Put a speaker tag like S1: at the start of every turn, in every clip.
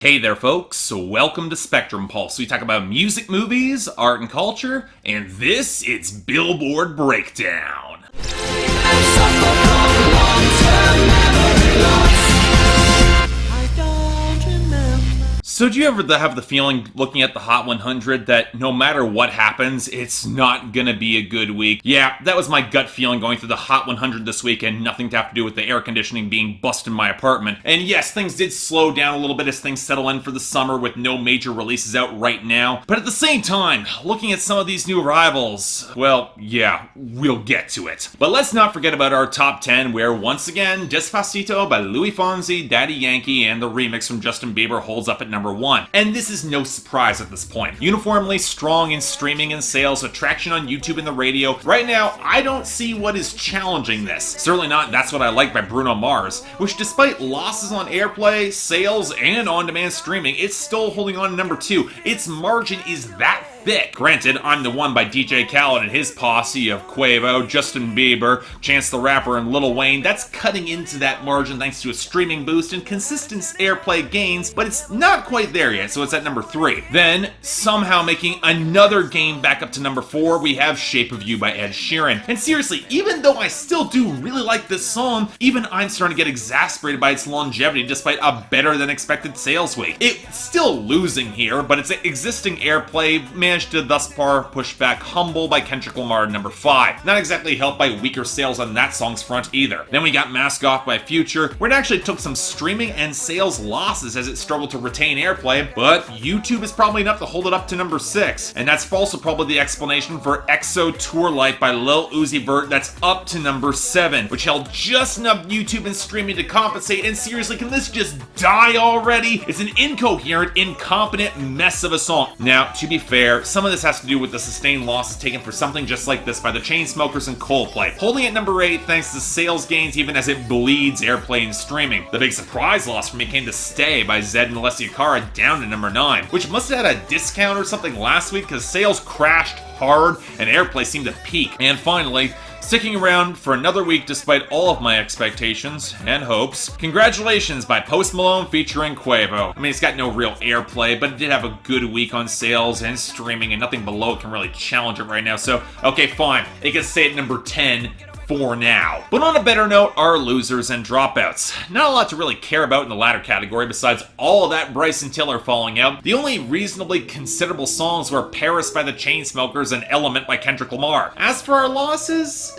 S1: Hey there folks, so welcome to Spectrum Pulse. We talk about music, movies, art and culture, and this, it's Billboard Breakdown. So do you ever have the feeling, looking at the Hot 100, that no matter what happens, it's not gonna be a good week? Yeah, that was my gut feeling going through the Hot 100 this week, and nothing to have to do with the air conditioning being busted in my apartment. And yes, things did slow down a little bit as things settle in for the summer with no major releases out right now. But at the same time, looking at some of these new arrivals, well, yeah, we'll get to it. But let's not forget about our top 10, where once again, Despacito by Louis Fonsi, Daddy Yankee, and the remix from Justin Bieber holds up at number 1. And this is no surprise at this point. Uniformly strong in streaming and sales, attraction on YouTube and the radio. Right now, I don't see what is challenging this. Certainly not That's What I Like by Bruno Mars, which despite losses on airplay, sales, and on-demand streaming, it's still holding on to number 2. Its margin is that thick. Granted, I'm the One by DJ Khaled and his posse of Quavo, Justin Bieber, Chance the Rapper, and Lil Wayne. That's cutting into that margin thanks to a streaming boost and consistent airplay gains, but it's not quite there yet, so it's at number 3. Then, somehow making another gain back up to number 4, we have Shape of You by Ed Sheeran. And seriously, even though I still do really like this song, even I'm starting to get exasperated by its longevity despite a better than expected sales week. It's still losing here, but its existing airplay managed to thus far push back Humble by Kendrick Lamar at number 5. Not exactly helped by weaker sales on that song's front either. Then we got Mask Off by Future, where it actually took some streaming and sales losses as it struggled to retain airplay, but YouTube is probably enough to hold it up to number 6. And that's also probably the explanation for EXO Tour Life by Lil Uzi Vert that's up to number 7, which held just enough YouTube and streaming to compensate. And seriously, can this just die already? It's an incoherent, incompetent mess of a song. Now, to be fair, some of this has to do with the sustained losses taken for something just like this by the Chainsmokers and Coldplay, holding at number 8 thanks to sales gains even as it bleeds airplay and streaming. The big surprise loss for me came to Stay by Zedd and Alessia Cara down to number 9, which must have had a discount or something last week because sales crashed hard and airplay seemed to peak. And finally, sticking around for another week despite all of my expectations and hopes, Congratulations by Post Malone featuring Quavo. I mean, it's got no real airplay, but it did have a good week on sales and streaming, and nothing below it can really challenge it right now, so okay, fine. It can stay at number 10 for now. But on a better note, our losers and dropouts. Not a lot to really care about in the latter category besides all of that Bryson Tiller falling out. The only reasonably considerable songs were Paris by the Chainsmokers and Element by Kendrick Lamar. As for our losses,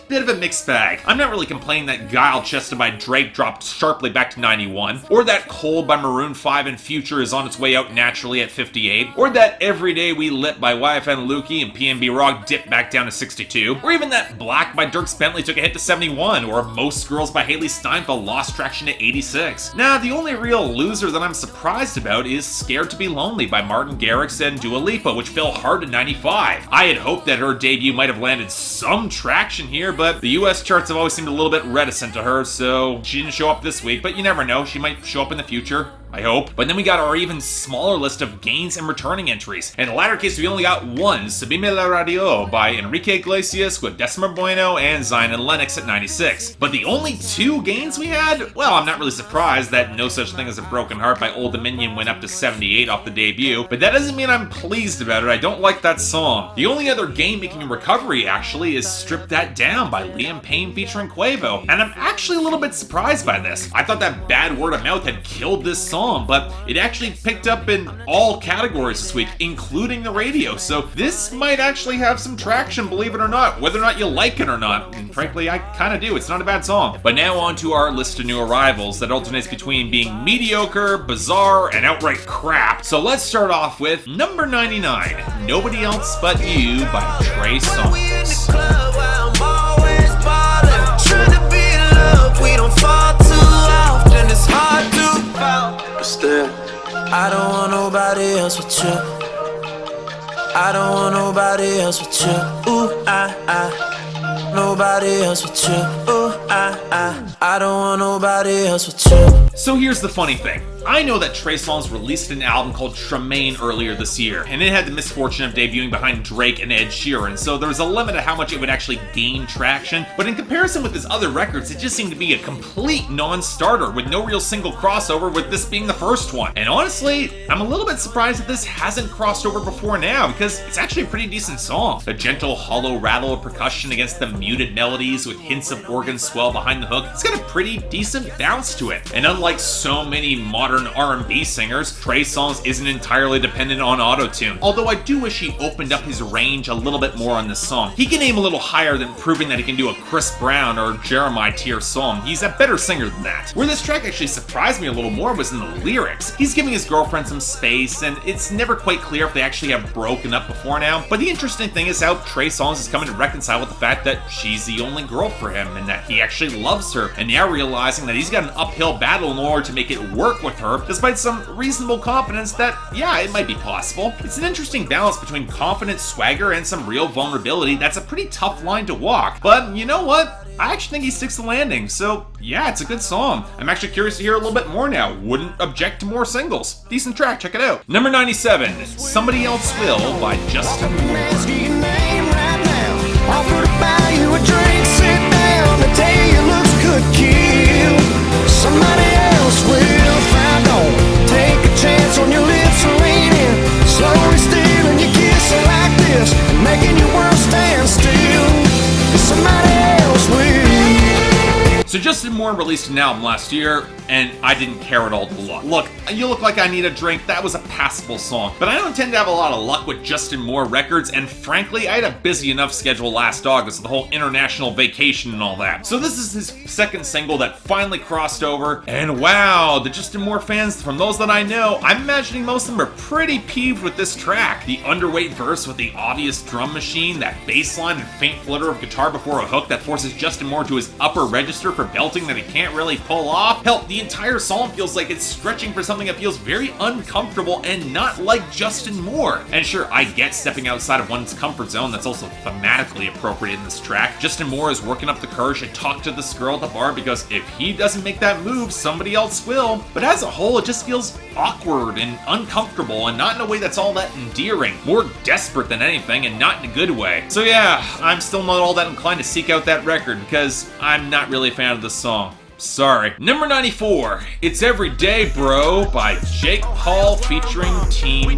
S1: bit of a mixed bag. I'm not really complaining that Guile Chested by Drake dropped sharply back to 91, or that Cold by Maroon 5 and Future is on its way out naturally at 58, or that Every Day We Lit by YFN Lukey and PNB Rock dipped back down to 62, or even that Black by Dirk Bentley took a hit to 71, or Most Girls by Haley Steinfeld lost traction to 86. Now, the only real loser that I'm surprised about is Scared to Be Lonely by Martin Garrix and Dua Lipa, which fell hard to 95. I had hoped that her debut might have landed some traction here, but the US charts have always seemed a little bit reticent to her, so she didn't show up this week, but you never know, she might show up in the future. I hope. But then we got our even smaller list of gains and returning entries. In the latter case, we only got one, Subime la Radio by Enrique Iglesias with Decima Bueno and Zion and Lennox at 96. But the only 2 gains we had? Well, I'm not really surprised that No Such Thing as a Broken Heart by Old Dominion went up to 78 off the debut, but that doesn't mean I'm pleased about it. I don't like that song. The only other gain making a recovery, actually, is Strip That Down by Liam Payne featuring Quavo, and I'm actually a little bit surprised by this. I thought that bad word of mouth had killed this song, but it actually picked up in all categories this week, including the radio, so this might actually have some traction, believe it or not, whether or not you like it or not, and frankly, I kinda do. It's not a bad song. But now on to our list of new arrivals that alternates between being mediocre, bizarre, and outright crap. So let's start off with number 99, Nobody Else But You by Trey Songz.
S2: But still, I don't want nobody else with you. I don't want nobody else with you. Ooh, nobody else with you. Ooh, I don't want nobody else with you.
S1: So here's the funny thing. I know that Trey Songz released an album called Tremaine earlier this year, and it had the misfortune of debuting behind Drake and Ed Sheeran, so there was a limit to how much it would actually gain traction, but in comparison with his other records, it just seemed to be a complete non-starter, with no real single crossover, with this being the first one. And honestly, I'm a little bit surprised that this hasn't crossed over before now, because it's actually a pretty decent song. A gentle, hollow rattle of percussion against the muted melodies with hints of organ swell behind the hook. It's got a pretty decent bounce to it. And unlike so many modern R&B singers, Trey Songz isn't entirely dependent on auto-tune. Although I do wish he opened up his range a little bit more on this song. He can aim a little higher than proving that he can do a Chris Brown or Jeremiah tier song. He's a better singer than that. Where this track actually surprised me a little more was in the lyrics. He's giving his girlfriend some space, and it's never quite clear if they actually have broken up before now. But the interesting thing is how Trey Songz is coming to reconcile with the fact that she's the only girl for him and that he actually loves her, and now realizing that he's got an uphill battle in order to make it work with her, despite some reasonable confidence that, yeah, it might be possible. It's an interesting balance between confident swagger and some real vulnerability. That's a pretty tough line to walk, but you know what? I actually think he sticks the landing, so yeah, it's a good song. I'm actually curious to hear a little bit more now. Wouldn't object to more singles. Decent track, check it out. Number 97, Somebody Else Will by Justin Moore.
S3: Offer to buy you a drink, sit down and tell you looks could kill. Somebody else will find on. Take a chance on your lips and lean in. Slowly stealing your kissing like this, making your world stand still. Somebody else will.
S1: So Justin Moore released an album last year, and I didn't care at all to look. Look, You Look Like I Need a Drink, that was a passable song, but I don't tend to have a lot of luck with Justin Moore records, and frankly, I had a busy enough schedule last August with the whole international vacation and all that. So this is his second single that finally crossed over, and wow, the Justin Moore fans, from those that I know, I'm imagining most of them are pretty peeved with this track. The underweight verse with the obvious drum machine, that bass line and faint flutter of guitar before a hook that forces Justin Moore to his upper register for belting that he can't really pull off. Hell, the entire song feels like it's stretching for something that feels very uncomfortable and not like Justin Moore. And sure, I get stepping outside of one's comfort zone, that's also thematically appropriate in this track. Justin Moore is working up the courage to talk to this girl at the bar because if he doesn't make that move, somebody else will. But as a whole, it just feels awkward and uncomfortable, and not in a way that's all that endearing. More desperate than anything, and not in a good way. So yeah, I'm still not all that inclined to seek out that record because I'm not really a fan of this song. Sorry. Number 94, It's Everyday Bro by Jake Paul featuring Team 10.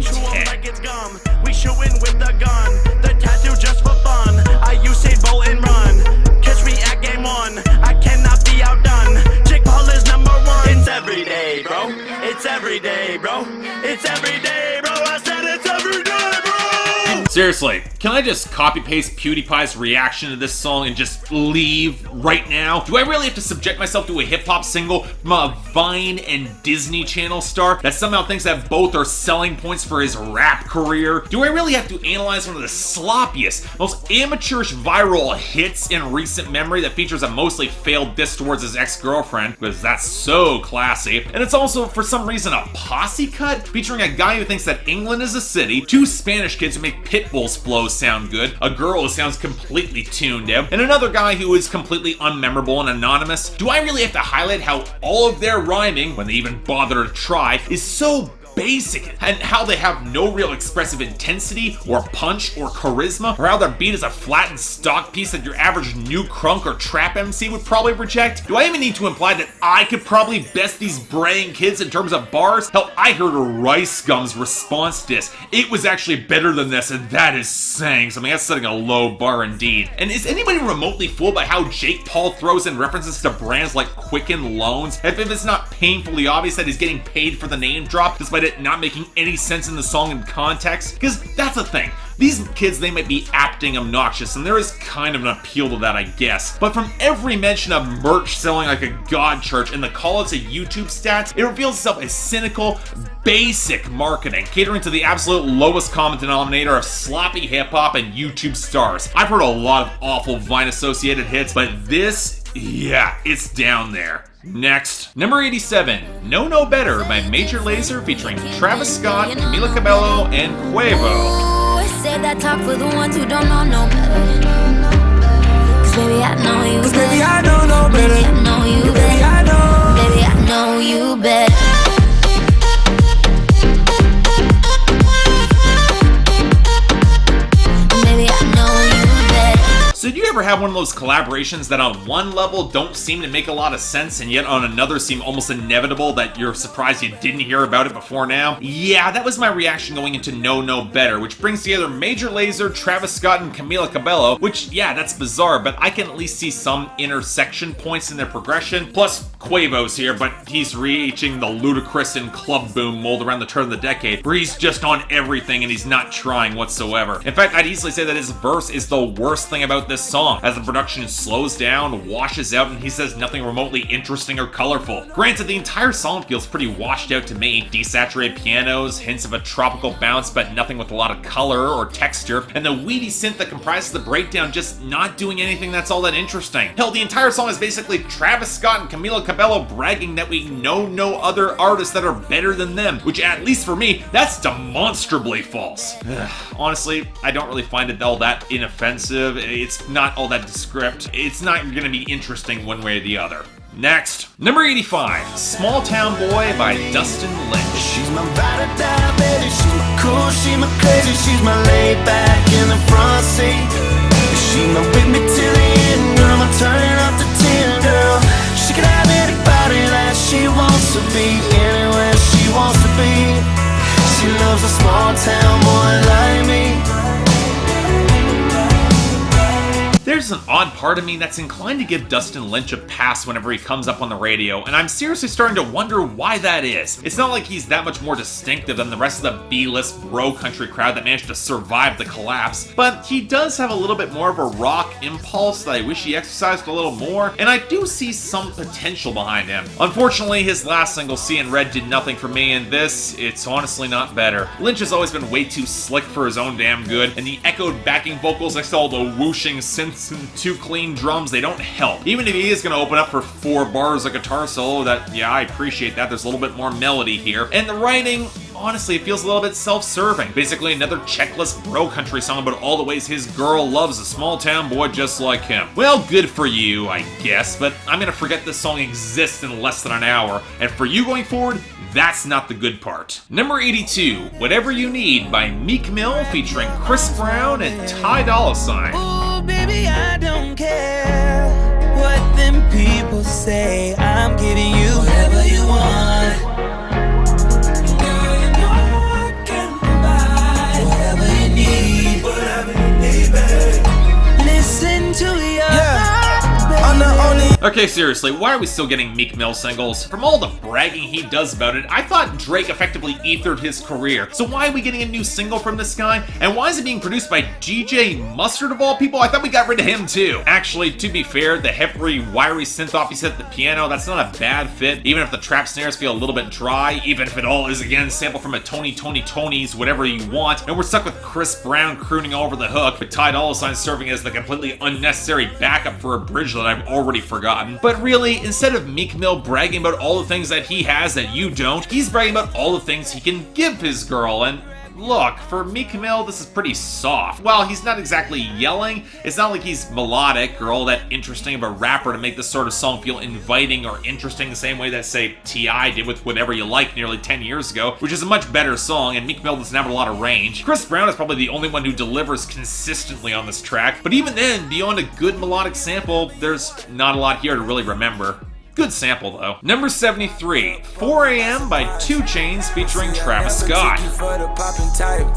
S4: We shootin' with the gun, the tattoo just for fun. I Usain Bolt and run, catch me at game on. I cannot be outdone. Jake Paul is number one. It's everyday, bro. It's everyday, bro. It's everyday, bro. I said it's everyday, bro.
S1: Seriously, can I just copy-paste PewDiePie's reaction to this song and just leave right now? Do I really have to subject myself to a hip-hop single from a Vine and Disney Channel star that somehow thinks that both are selling points for his rap career? Do I really have to analyze one of the sloppiest, most amateurish viral hits in recent memory that features a mostly failed diss towards his ex-girlfriend, because that's so classy? And it's also, for some reason, a posse cut featuring a guy who thinks that England is a city, two Spanish kids who make Pitbull's flows sound good, a girl who sounds completely tuned out, and another guy who is completely unmemorable and anonymous. Do I really have to highlight how all of their rhyming, when they even bother to try, is so basic, and how they have no real expressive intensity or punch or charisma, or how their beat is a flattened stock piece that your average new crunk or trap MC would probably reject? Do I even need to imply that I could probably best these braying kids in terms of bars? Hell, I heard a Rice Gum's response diss. It was actually better than this, and that is saying something. That's setting a low bar indeed. And is anybody remotely fooled by how Jake Paul throws in references to brands like Quicken Loans, if it's not painfully obvious that he's getting paid for the name drop, despite it not making any sense in the song in context? Because that's the thing. These kids, they might be acting obnoxious, and there is kind of an appeal to that, I guess. But from every mention of merch selling like a god church and the call-outs to YouTube stats, it reveals itself as cynical, basic marketing, catering to the absolute lowest common denominator of sloppy hip-hop and YouTube stars. I've heard a lot of awful Vine-associated hits, but this, yeah, it's down there. Next, number 87, No No Better by Major Lazer featuring Travis Scott, Camila Cabello, and Quavo.
S5: Ooh, say that talk for the ones who don't know no better. Cause baby I know you better.
S3: Baby I don't know better.
S5: Baby I know you
S3: Baby
S5: better.
S3: I know.
S5: Baby I know you better.
S1: have one of those collaborations that on one level don't seem to make a lot of sense and yet on another seem almost inevitable that you're surprised you didn't hear about it before now? Yeah, that was my reaction going into No Better, which brings together Major Lazer, Travis Scott, and Camila Cabello, which, yeah, that's bizarre, but I can at least see some intersection points in their progression. Plus, Quavo's here, but he's reaching the ludicrous and club boom mold around the turn of the decade, where he's just on everything and he's not trying whatsoever. In fact, I'd easily say that his verse is the worst thing about this song, as the production slows down, washes out, and he says nothing remotely interesting or colorful. Granted, the entire song feels pretty washed out to me. Desaturated pianos, hints of a tropical bounce, but nothing with a lot of color or texture, and the weedy synth that comprises the breakdown just not doing anything that's all that interesting. Hell, the entire song is basically Travis Scott and Camila Cabello bragging that we know no other artists that are better than them, which at least for me, that's demonstrably false. Honestly, I don't really find it all that inoffensive. It's not all that descript. It's not gonna be interesting one way or the other. Next, number 85, Small Town Boy by Dustin Lynch.
S3: She's my ride or die, baby. She's my cool, she's my crazy. She's my laid back in the front seat. She's my with me till the end, girl. I'm turning up the 10, girl. She can have anybody that she wants to be, anywhere she wants to be. She loves a small town boy like me.
S1: There's an odd part of me that's inclined to give Dustin Lynch a pass whenever he comes up on the radio, and I'm seriously starting to wonder why that is. It's not like he's that much more distinctive than the rest of the B-list bro country crowd that managed to survive the collapse, but he does have a little bit more of a rock impulse that I wish he exercised a little more, and I do see some potential behind him. Unfortunately, his last single, Seein' Red, did nothing for me, and this, it's honestly not better. Lynch has always been way too slick for his own damn good, and the echoed backing vocals next to all the whooshing synths and too clean drums, they don't help. Even if he is going to open up for 4 bars of guitar solo, that, yeah, I appreciate that. There's a little bit more melody here. And the writing, honestly, it feels a little bit self-serving. Basically another checklist bro country song about all the ways his girl loves a small town boy just like him. Well, good for you, I guess, but I'm going to forget this song exists in less than an hour. And for you going forward, that's not the good part. Number 82, Whatever You Need by Meek Mill featuring Chris Brown and Dolla.
S2: Ooh, baby, I don't care what them people say. I'm giving you whatever you want. Girl, you know I can provide whatever you need. Whatever you need, baby. Listen to your heart, baby. I'm the only.
S1: Okay, seriously, why are we still getting Meek Mill singles? From all the bragging he does about it, I thought Drake effectively ethered his career. So why are we getting a new single from this guy? And why is it being produced by DJ Mustard of all people? I thought we got rid of him too. Actually, to be fair, the heavy, wiry synth off he set at the piano, that's not a bad fit, even if the trap snares feel a little bit dry, even if it all is again sampled from a Tony's Whatever You Want, and we're stuck with Chris Brown crooning over the hook, with Dolla serving as the completely unnecessary backup for a bridge that I've already forgotten. But really, instead of Meek Mill bragging about all the things that he has that you don't, he's bragging about all the things he can give his girl, and look, for Meek Mill, this is pretty soft. While he's not exactly yelling, it's not like he's melodic or all that interesting of a rapper to make this sort of song feel inviting or interesting the same way that, say, T.I. did with Whatever You Like nearly 10 years ago, which is a much better song, and Meek Mill doesn't have a lot of range. Chris Brown is probably the only one who delivers consistently on this track, but even then, beyond a good melodic sample, there's not a lot here to really remember. Good sample, though. Number 73, 4 AM by 2 Chainz featuring Travis Scott.
S2: For the popping type.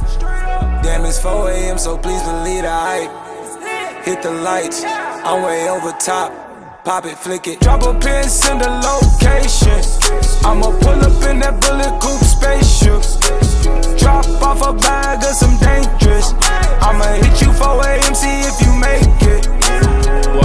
S2: Damn, it's 4 AM, so please believe the hype. Hit the lights, I'm way over top. Pop it, flick it. Drop a pin, send a location. I'ma pull up in that bullet coupe spaceship. Drop off a bag of some dangerous. I'ma hit you 4 AM, see if you make it.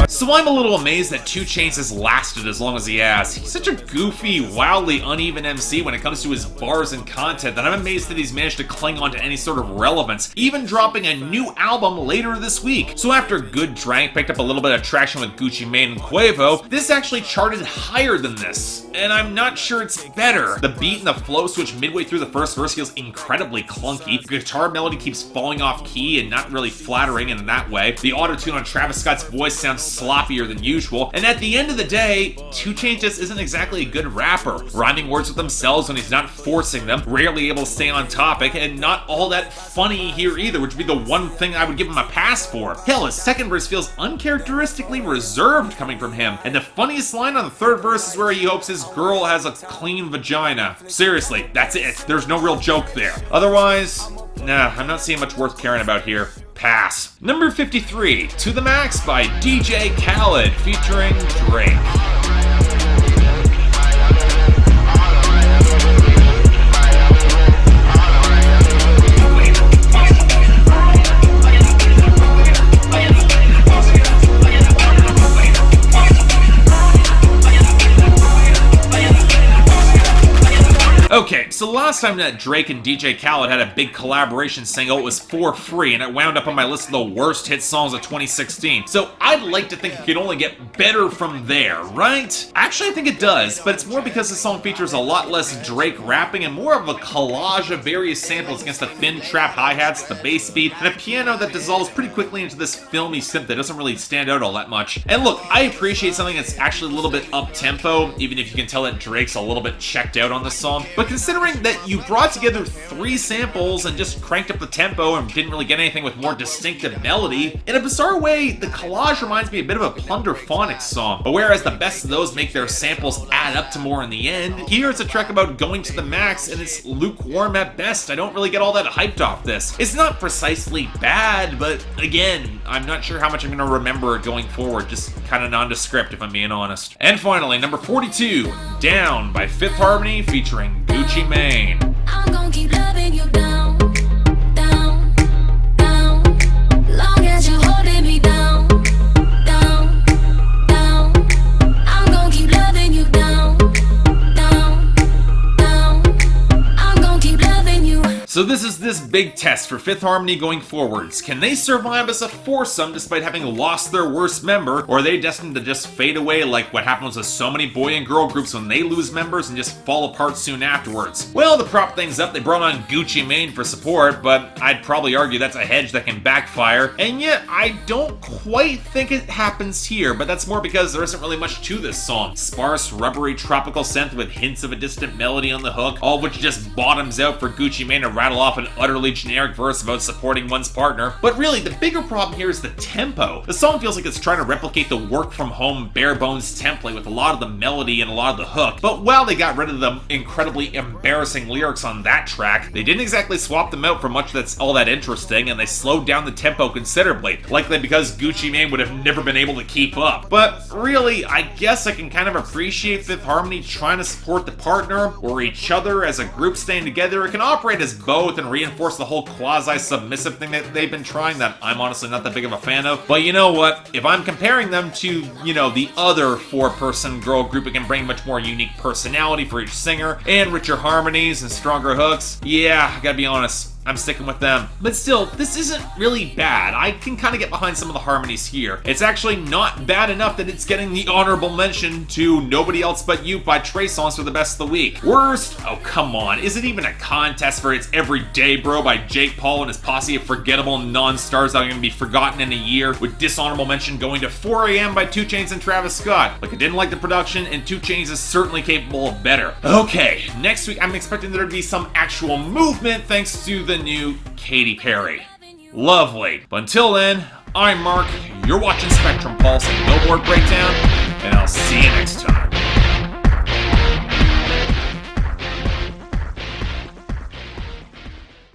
S1: So I'm a little amazed that 2 Chainz has lasted as long as he has. He's such a goofy, wildly uneven MC when it comes to his bars and content that I'm amazed that he's managed to cling on to any sort of relevance, even dropping a new album later this week. So after Good Drank picked up a little bit of traction with Gucci Mane and Quavo, this actually charted higher than this, and I'm not sure it's better. The beat and the flow switch midway through the first verse feels incredibly clunky. The guitar melody keeps falling off key and not really flattering in that way. The auto-tune on Travis Scott's voice sounds sloppy sloppier than usual, and at the end of the day, 2 Chainz just isn't exactly a good rapper, rhyming words with themselves when he's not forcing them, rarely able to stay on topic, and not all that funny here either, which would be the one thing I would give him a pass for. Hell, his second verse feels uncharacteristically reserved coming from him, and the funniest line on the third verse is where he hopes his girl has a clean vagina. Seriously, that's it. There's no real joke there. Otherwise, nah, I'm not seeing much worth caring about here. Pass. Number 53, To The Max by DJ Khaled featuring Drake. Okay, so last time that Drake and DJ Khaled had a big collaboration single, it was For Free, and it wound up on my list of the worst hit songs of 2016. So I'd like to think it could only get better from there, right? Actually, I think it does, but it's more because the song features a lot less Drake rapping and more of a collage of various samples against the thin trap hi-hats, the bass beat, and a piano that dissolves pretty quickly into this filmy synth that doesn't really stand out all that much. And look, I appreciate something that's actually a little bit up-tempo, even if you can tell that Drake's a little bit checked out on this song. But considering that you brought together 3 samples and just cranked up the tempo and didn't really get anything with more distinctive melody, in a bizarre way, the collage reminds me a bit of a Plunderphonics song. But whereas the best of those make their samples add up to more in the end, here it's a track about going to the max and it's lukewarm at best. I don't really get all that hyped off this. It's not precisely bad, but again, I'm not sure how much I'm going to remember it going forward. Just kind of nondescript if I'm being honest. And finally, number 42, Down by Fifth Harmony featuring Gucci Mane.
S5: I'm gonna keep loving you down, down, down. Long as you're holding me down, down, down. I'm gonna keep loving you down, down, down. I'm gonna keep loving you.
S1: So this is this big test for Fifth Harmony going forwards. Can they survive as a foursome despite having lost their worst member, or are they destined to just fade away like what happens with so many boy and girl groups when they lose members and just fall apart soon afterwards? Well, to prop things up, they brought on Gucci Mane for support, but I'd probably argue that's a hedge that can backfire, and yet I don't quite think it happens here, but that's more because there isn't really much to this song. Sparse, rubbery, tropical synth with hints of a distant melody on the hook, all of which just bottoms out for Gucci Mane to rattle off an utterly generic verse about supporting one's partner. But really, the bigger problem here is the tempo. The song feels like it's trying to replicate the work-from-home bare-bones template with a lot of the melody and a lot of the hook. But while they got rid of the incredibly embarrassing lyrics on that track, they didn't exactly swap them out for much that's all that interesting, and they slowed down the tempo considerably, likely because Gucci Mane would have never been able to keep up. But really, I guess I can kind of appreciate Fifth Harmony trying to support the partner or each other as a group staying together. It can operate as both and reinforce the whole quasi-submissive thing that they've been trying that I'm honestly not that big of a fan of. But you know what? If I'm comparing them to, the other 4-person girl group, it can bring much more unique personality for each singer and richer harmonies and stronger hooks. Yeah, I gotta be honest, I'm sticking with them. But still, this isn't really bad. I can kind of get behind some of the harmonies here. It's actually not bad enough that it's getting the honorable mention to Nobody Else But You by Trey Songz for the best of the week. Worst? Oh, come on. Is it even a contest for It's Everyday Bro by Jake Paul and his posse of forgettable non-stars that are going to be forgotten in a year, with dishonorable mention going to 4 AM by 2 Chainz and Travis Scott. Like, I didn't like the production, and 2 Chainz is certainly capable of better. Okay, next week I'm expecting there to be some actual movement thanks to the new Katy Perry. Lovely. But until then, I'm Mark, you're watching Spectrum Pulse and Billboard Breakdown, and I'll see you next time.